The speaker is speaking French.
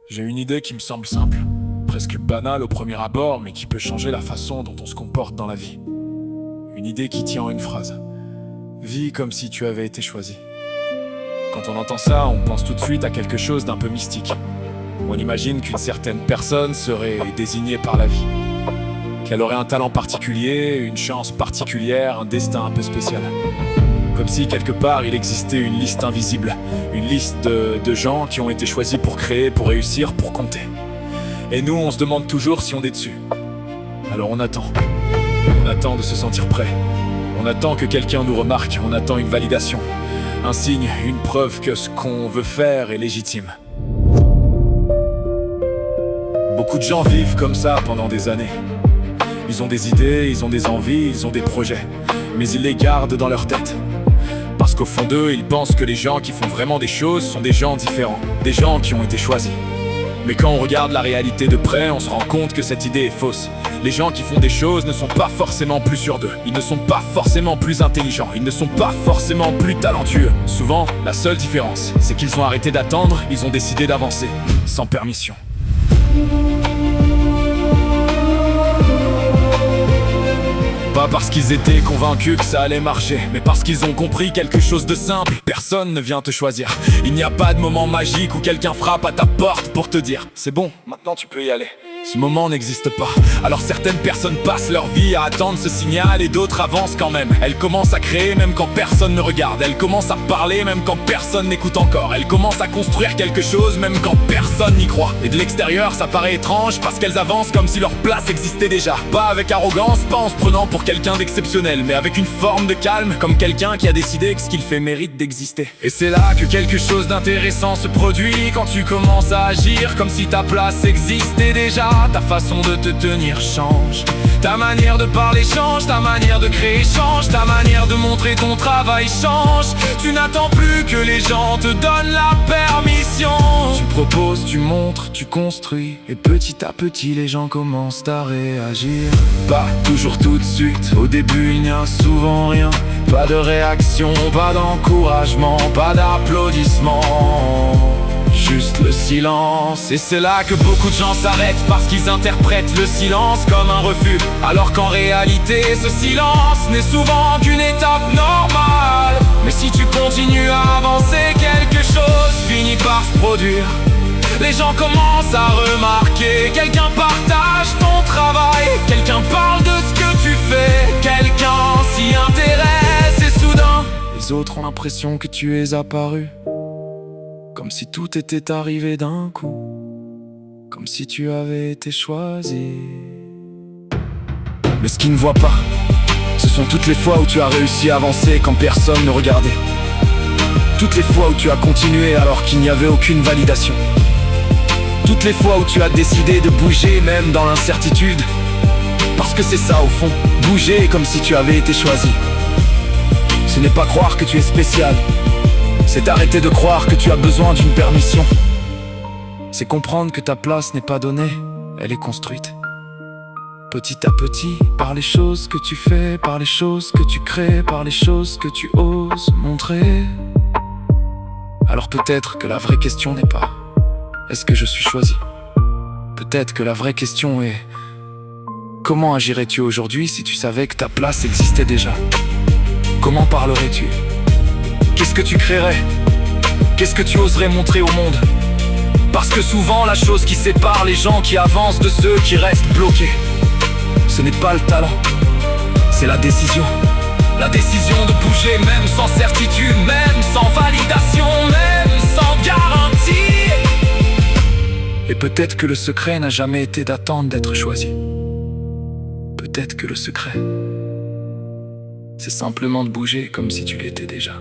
J'ai une idée qui me semble simple, presque banale au premier abord, mais qui peut changer la façon dont on se comporte dans la vie. Une idée qui tient en une phrase. Vis comme si tu avais été choisi. Quand on entend ça, on pense tout de suite à quelque chose d'un peu mystique. On imagine qu'une certaine personne serait désignée par la vie. Qu'elle aurait un talent particulier, une chance particulière, un destin un peu spécial. Comme si quelque part il existait une liste invisible, une liste de gens qui ont été choisis pour créer, pour réussir, pour compter. Et nous, on se demande toujours si on est dessus. Alors on attend. On attend de se sentir prêt. On attend que quelqu'un nous remarque, on attend une validation. Un signe, une preuve que ce qu'on veut faire est légitime. Beaucoup de gens vivent comme ça pendant des années. Ils ont des idées, ils ont des envies, ils ont des projets, mais ils les gardent dans leur tête. Parce qu'au fond d'eux, ils pensent que les gens qui font vraiment des choses sont des gens différents, des gens qui ont été choisis. Mais quand on regarde la réalité de près, on se rend compte que cette idée est fausse. Les gens qui font des choses ne sont pas forcément plus sûrs d'eux. Ils ne sont pas forcément plus intelligents. Ils ne sont pas forcément plus talentueux. Souvent, la seule différence, c'est qu'ils ont arrêté d'attendre, ils ont décidé d'avancer, sans permission. Pas parce qu'ils étaient convaincus que ça allait marcher, mais parce qu'ils ont compris quelque chose de simple. Personne ne vient te choisir. Il n'y a pas de moment magique où quelqu'un frappe à ta porte pour te dire « C'est bon, maintenant tu peux y aller ». Ce moment n'existe pas. Alors certaines personnes passent leur vie à attendre ce signal et d'autres avancent quand même. Elles commencent à créer même quand personne ne regarde. Elles commencent à parler même quand personne n'écoute encore. Elles commencent à construire quelque chose même quand personne n'y croit. Et de l'extérieur ça paraît étrange parce qu'elles avancent comme si leur place existait déjà. Pas avec arrogance, pas en se prenant pour quelqu'un d'exceptionnel, mais avec une forme de calme, comme quelqu'un qui a décidé que ce qu'il fait mérite d'exister. Et c'est là que quelque chose d'intéressant se produit, quand tu commences à agir comme si ta place existait déjà. Ta façon de te tenir change, ta manière de parler change, ta manière de créer change, ta manière de montrer ton travail change. Tu n'attends plus que les gens te donnent la permission. Tu proposes, tu montres, tu construis, et petit à petit les gens commencent à réagir. Pas toujours tout de suite, au début il n'y a souvent rien. Pas de réaction, pas d'encouragement, pas d'applaudissements, juste le silence. Et c'est là que beaucoup de gens s'arrêtent, parce qu'ils interprètent le silence comme un refus, alors qu'en réalité ce silence n'est souvent qu'une étape normale. Mais si tu continues à avancer, quelque chose finit par se produire. Les gens commencent à remarquer, quelqu'un partage ton travail, quelqu'un parle de ce que tu fais, quelqu'un s'y intéresse, et soudain les autres ont l'impression que tu es apparu, comme si tout était arrivé d'un coup, comme si tu avais été choisi. Mais ce qu'ils ne voient pas, ce sont toutes les fois où tu as réussi à avancer quand personne ne regardait. Toutes les fois où tu as continué alors qu'il n'y avait aucune validation. Toutes les fois où tu as décidé de bouger même dans l'incertitude. Parce que c'est ça au fond, bouger comme si tu avais été choisi. Ce n'est pas croire que tu es spécial, c'est arrêter de croire que tu as besoin d'une permission. C'est comprendre que ta place n'est pas donnée, elle est construite. Petit à petit, par les choses que tu fais, par les choses que tu crées, par les choses que tu oses montrer. Alors peut-être que la vraie question n'est pas « Est-ce que je suis choisi ?» Peut-être que la vraie question est « Comment agirais-tu aujourd'hui si tu savais que ta place existait déjà ?» Comment parlerais-tu ? Qu'est-ce que tu créerais ? Qu'est-ce que tu oserais montrer au monde ? Parce que souvent la chose qui sépare les gens qui avancent de ceux qui restent bloqués, ce n'est pas le talent, c'est la décision. La décision de bouger même sans certitude, même sans validation, même sans garantie. Et peut-être que le secret n'a jamais été d'attendre d'être choisi. Peut-être que le secret, c'est simplement de bouger comme si tu l'étais déjà.